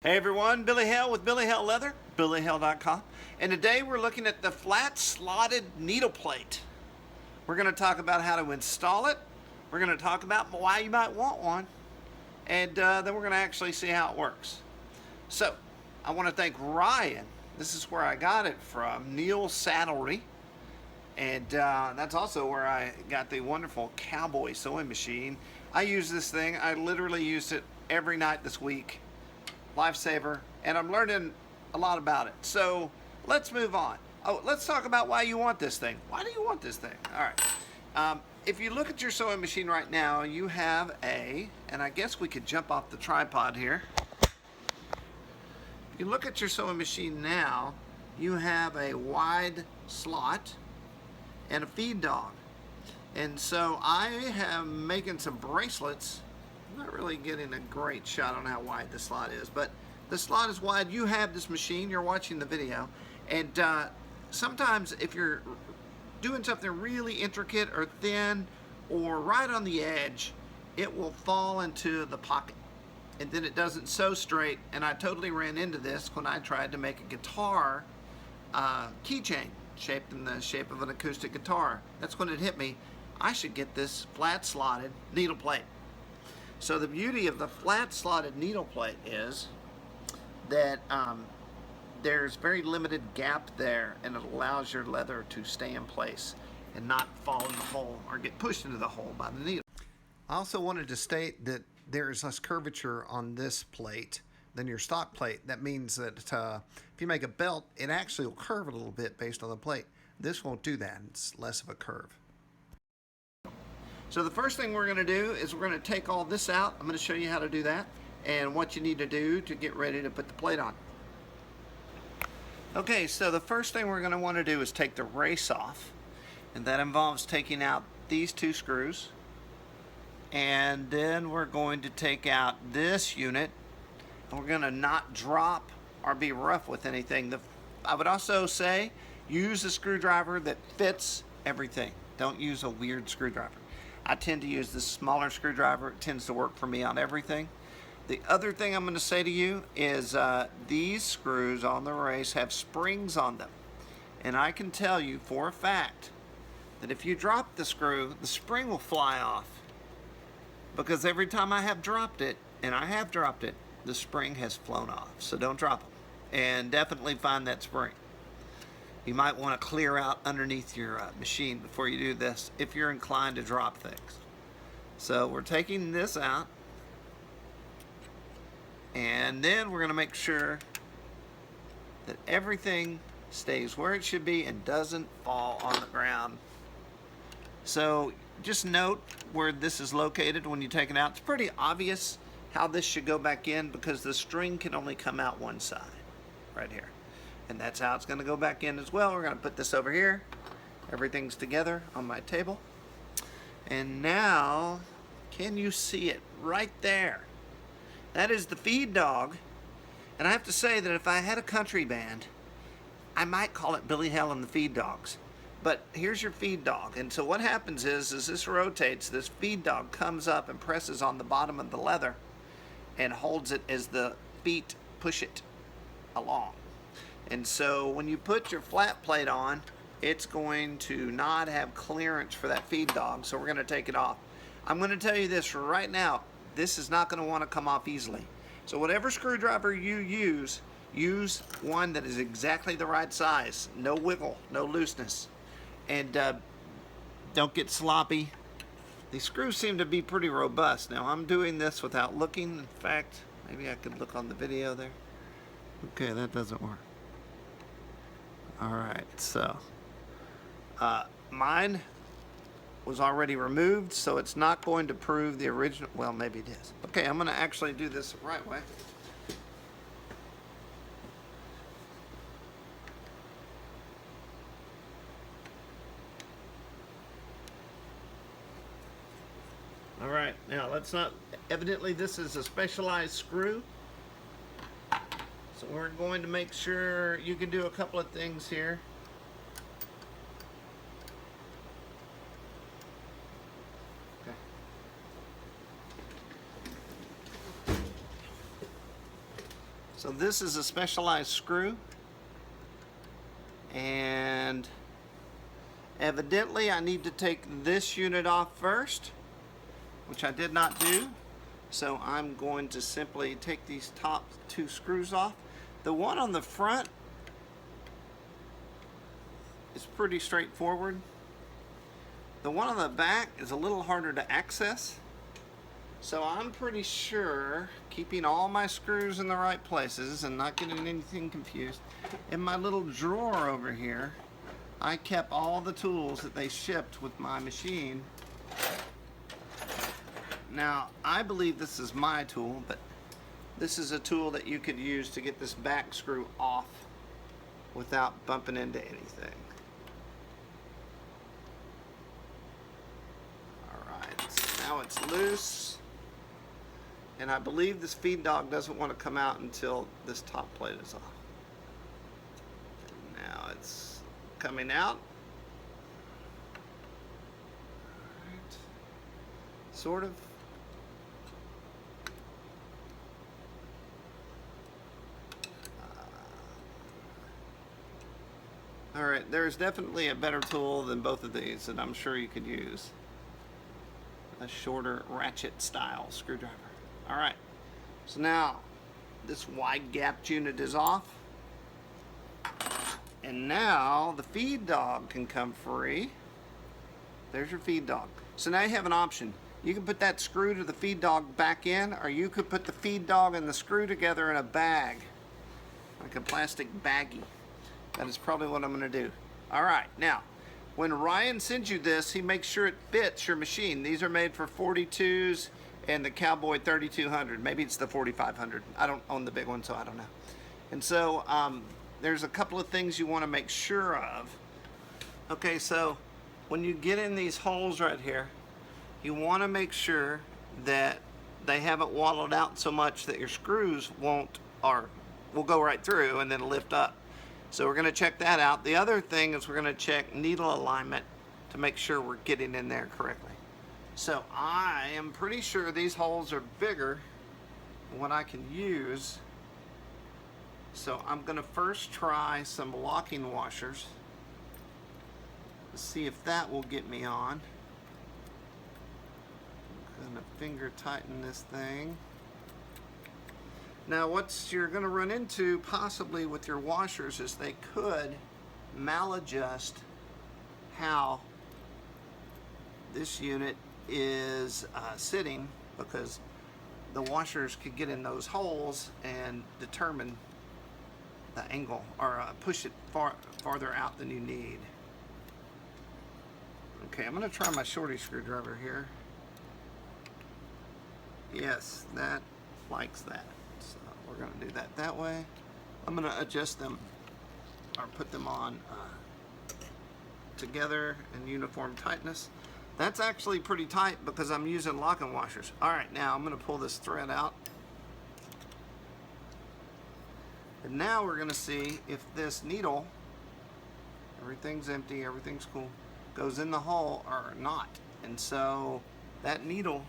Hey everyone, Billy Hale with Billy Hale Leather, BillyHale.com, and today we're looking at the flat slotted needle plate. We're going to talk about how to install it, we're going to talk about why you might want one, and then we're going to actually see how it works. So, I want to thank Ryan. This is where I got it from, Neil Saddlery, and that's also where I got the wonderful Cowboy sewing machine. I use this thing, I literally used it every night this week. Lifesaver, and I'm learning a lot about it. So let's move on. Let's talk about why you want this thing. Why do you want this thing? All right. If you look at your sewing machine right now, you have and I guess we could jump off the tripod here. If you look at your sewing machine now, you have a wide slot and a feed dog. And so I am making some bracelets. I'm not really getting a great shot on how wide the slot is, but the slot is wide. You have this machine, you're watching the video, and sometimes if you're doing something really intricate or thin or right on the edge, it will fall into the pocket and then it doesn't sew straight. And I totally ran into this when I tried to make a guitar keychain shaped in the shape of an acoustic guitar. That's when it hit me. I should get this flat slotted needle plate. So the beauty of the flat slotted needle plate is that there's very limited gap there, and it allows your leather to stay in place and not fall in the hole or get pushed into the hole by the needle. I also wanted to state that there is less curvature on this plate than your stock plate. That means that if you make a belt, it actually will curve a little bit based on the plate. This won't do that. It's less of a curve. So the first thing we're going to do is we're going to take all this out. I'm going to show you how to do that and what you need to do to get ready to put the plate on. Okay, so the first thing we're going to want to do is take the race off, and that involves taking out these two screws, and then we're going to take out this unit, and we're going to not drop or be rough with anything. I would also say use a screwdriver that fits everything. Don't use a weird screwdriver. I tend to use this smaller screwdriver. It tends to work for me on everything. The other thing I'm going to say to you is these screws on the race have springs on them. And I can tell you for a fact that if you drop the screw, the spring will fly off. Because every time I have dropped it, and I have dropped it, the spring has flown off. So don't drop them. And definitely find that spring. You might want to clear out underneath your machine before you do this if you're inclined to drop things. So we're taking this out, and then we're going to make sure that everything stays where it should be and doesn't fall on the ground. So just note where this is located when you take it out. It's pretty obvious how this should go back in because the string can only come out one side, right here. And that's how it's going to go back in as well. We're going to put this over here. Everything's together on my table. And now, can you see it right there? That is the feed dog. And I have to say that if I had a country band, I might call it Billy Hale and the Feed Dogs. But here's your feed dog. And so what happens is, as this rotates, this feed dog comes up and presses on the bottom of the leather and holds it as the feet push it along. And so when you put your flat plate on, it's going to not have clearance for that feed dog, so we're going to take it off. I'm going to tell you this right now, this is not going to want to come off easily. So whatever screwdriver you use one that is exactly the right size. No wiggle, no looseness. And don't get sloppy. These screws seem to be pretty robust. Now I'm doing this without looking. In fact, maybe I could look on the video there. Okay, that doesn't work. Alright, so mine was already removed, so it's not going to prove the original. Well, maybe it is. Okay, I'm going to actually do this the right way. Alright, now let's not, evidently this is a specialized screw. So we're going to make sure you can do a couple of things here. So this is a specialized screw, and evidently I need to take this unit off first, which I did not do. So I'm going to simply take these top two screws off. The one on the front is pretty straightforward. The one on the back is a little harder to access. So I'm pretty sure, keeping all my screws in the right places and not getting anything confused, in my little drawer over here, I kept all the tools that they shipped with my machine. Now, I believe this is my tool, but this is a tool that you could use to get this back screw off without bumping into anything. Alright, so now it's loose. And I believe this feed dog doesn't want to come out until this top plate is off. And now it's coming out. Alright. Sort of. Alright, there's definitely a better tool than both of these that I'm sure you could use. A shorter ratchet style screwdriver. Alright, so now this wide gapped unit is off. And now the feed dog can come free. There's your feed dog. So now you have an option. You can put that screw to the feed dog back in, or you could put the feed dog and the screw together in a bag, like a plastic baggie. That is probably what I'm going to do. Alright, now, when Ryan sends you this, he makes sure it fits your machine. These are made for 42s and the Cowboy 3200. Maybe it's the 4500. I don't own the big one, so I don't know. And so, there's a couple of things you want to make sure of. Okay, so when you get in these holes right here, you want to make sure that they haven't wallowed out so much that your screws will go right through and then lift up. So we're going to check that out. The other thing is we're going to check needle alignment to make sure we're getting in there correctly. So I am pretty sure these holes are bigger than what I can use. So I'm going to first try some locking washers. Let's see if that will get me on. I'm going to finger tighten this thing. Now what you're going to run into possibly with your washers is they could maladjust how this unit is sitting, because the washers could get in those holes and determine the angle, or push it farther out than you need. Okay, I'm going to try my shorty screwdriver here. Yes, that likes that. So we're going to do that way. I'm going to adjust them, or put them on together in uniform tightness. That's actually pretty tight because I'm using locking washers. Alright, now I'm going to pull this thread out. And now we're going to see if this needle, everything's empty, everything's cool, goes in the hole or not. And so that needle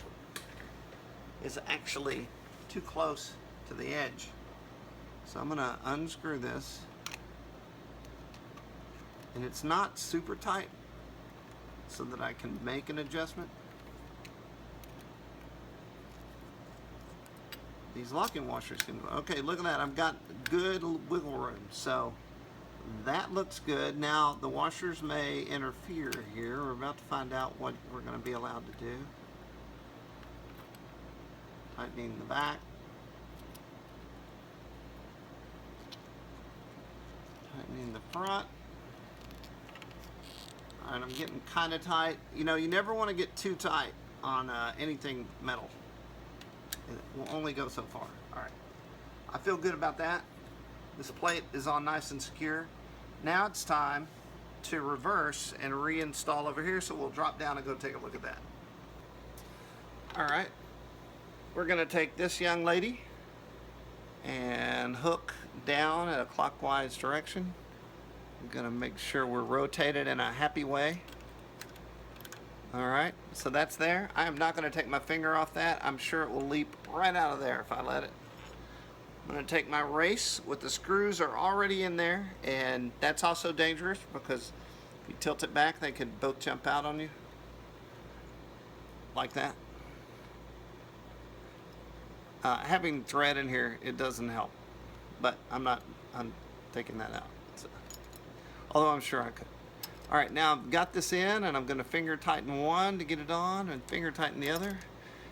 is actually too close to the edge. So I'm going to unscrew this. And it's not super tight, so that I can make an adjustment. These locking washers can go. Okay, look at that. I've got good wiggle room. So that looks good. Now the washers may interfere here. We're about to find out what we're going to be allowed to do. Tightening the back. Tightening the front. Alright, I'm getting kind of tight. You know, you never want to get too tight on anything metal. It will only go so far. Alright, I feel good about that. This plate is on nice and secure. Now it's time to reverse and reinstall over here, so we'll drop down and go take a look at that. Alright, we're going to take this young lady and hook down at a clockwise direction. I'm going to make sure we're rotated in a happy way. Alright, so that's there. I am not going to take my finger off that. I'm sure it will leap right out of there if I let it. I'm going to take my race with the screws are already in there, and that's also dangerous because if you tilt it back, they could both jump out on you like that. Having thread in here, it doesn't help, but I'm taking that out. So, although I'm sure I could. All right, now I've got this in, and I'm going to finger tighten one to get it on and finger tighten the other.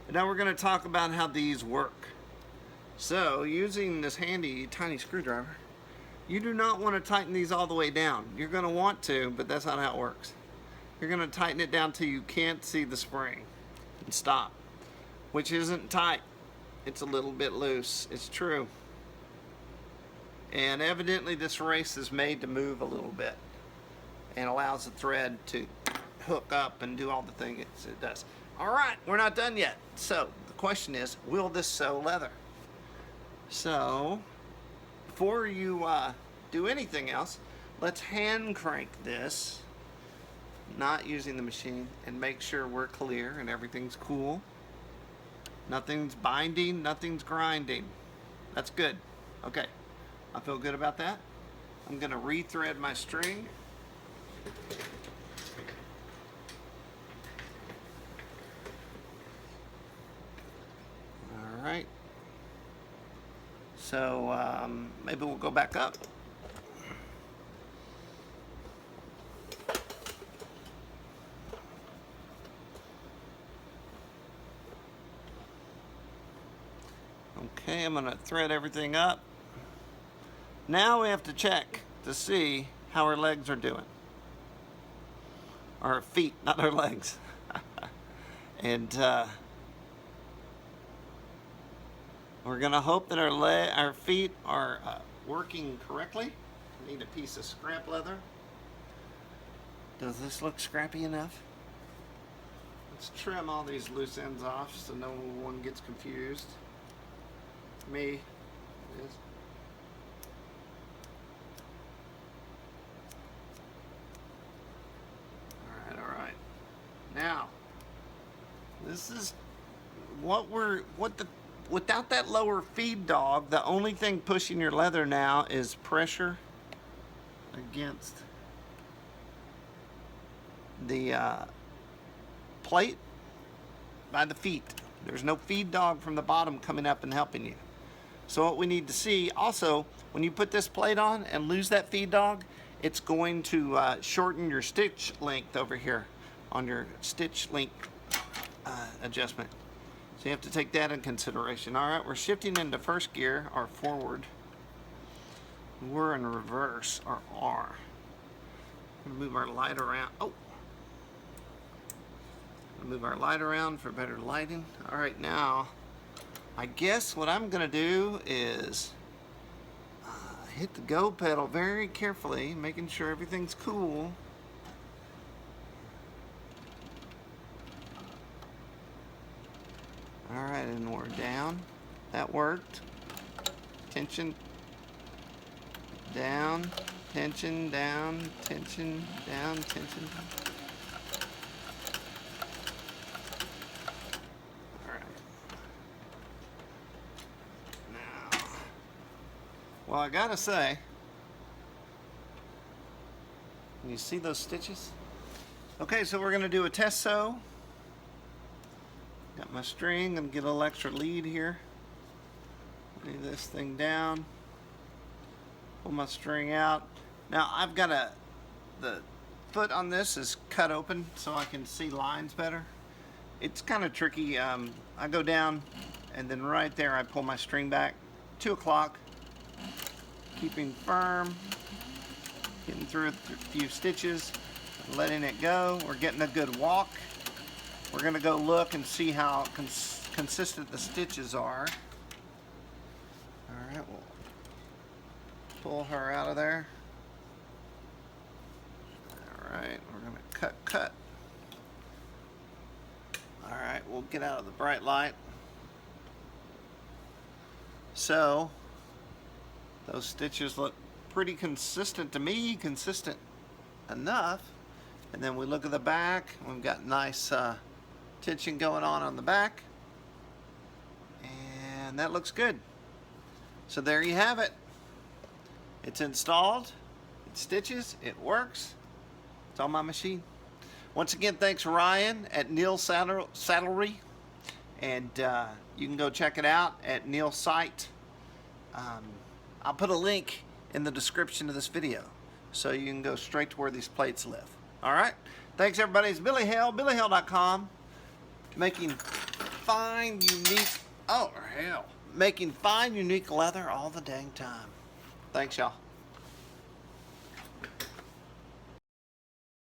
And now we're going to talk about how these work. So, using this handy tiny screwdriver, you do not want to tighten these all the way down. You're going to want to, but that's not how it works. You're going to tighten it down till you can't see the spring and stop, which isn't tight. It's a little bit loose. It's true. And evidently this race is made to move a little bit and allows the thread to hook up and do all the things it does. All right, we're not done yet. So the question is, will this sew leather? So before you do anything else, let's hand crank this, not using the machine, and make sure we're clear and everything's cool. Nothing's binding, nothing's grinding. That's good. Okay, I feel good about that. I'm gonna re-thread my string. All right. So maybe we'll go back up. Okay, I'm gonna thread everything up. Now we have to check to see how our legs are doing. Our feet, not our legs. And we're gonna hope that our feet are working correctly. I need a piece of scrap leather. Does this look scrappy enough? Let's trim all these loose ends off so no one gets confused. Me, it is. All right. Now, this is without that lower feed dog, the only thing pushing your leather now is pressure against the plate by the feet. There's no feed dog from the bottom coming up and helping you. So what we need to see also, when you put this plate on and lose that feed dog, it's going to shorten your stitch length over here on your stitch length adjustment. So you have to take that in consideration. All right, we're shifting into first gear, or forward. We're in reverse, or R. I'm gonna move our light around. Oh, move our light around for better lighting. All right, now I guess what I'm gonna do is hit the go pedal very carefully, making sure everything's cool. All right, and we're down. That worked. Tension down, tension down, tension down, tension down. Well, I gotta say, can you see those stitches? Okay, so we're gonna do a test sew. Got my string, and get a little extra lead here. Lay this thing down. Pull my string out. Now I've got the foot on this is cut open so I can see lines better. It's kind of tricky. I go down, and then right there I pull my string back. 2 o'clock. Keeping firm, getting through a few stitches, letting it go. We're getting a good walk. We're gonna go look and see how consistent the stitches are. All right, we'll pull her out of there. All right, we're gonna cut. All right, we'll get out of the bright light. So, those stitches look pretty consistent to me, consistent enough. And then we look at the back, we've got nice tension going on the back. And that looks good. So there you have it. It's installed, it stitches, it works. It's on my machine. Once again, thanks Ryan at Neil Saddlery, and you can go check it out at Neil's site. I'll put a link in the description of this video, so you can go straight to where these plates live. All right. Thanks everybody. It's Billy Hale, BillyHale.com, making fine, unique. Oh hell, making fine, unique leather all the dang time. Thanks y'all.